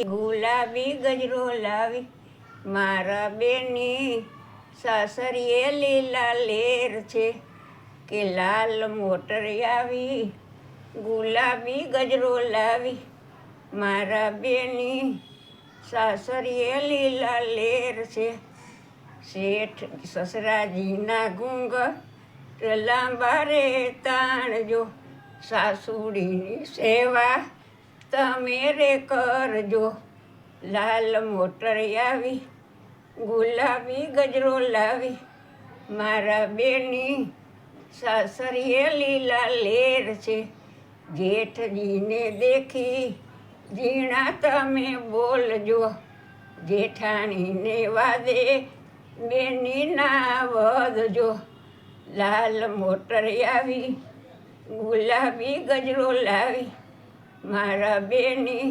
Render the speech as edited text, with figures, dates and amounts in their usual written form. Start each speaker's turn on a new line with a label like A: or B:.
A: ગુલાબી ગજરો લાવી મારા બેની સાસરીએ લીલા લેર છે કે લાલ મોટર આવી ગુલાબી ગજરો લાવી મારા બેની સાસરીએ લીલા લેર છે. શેઠ સસરાજીના ઘૂંઘટ લાંબા રે તાણજો સાસુડીની સેવા તમે રે કરજો. લાલ મોટર આવી ગુલાબી ગજરો લાવી મારા બેની સાસરીએ લીલા લેર છે. જેઠજીને દેખી ઝીણા તમે બોલજો જેઠાણીને વાદે બેની ના વધજો. લાલ મોટર આવી ગુલાબી ગજરો લાવી મારા બેની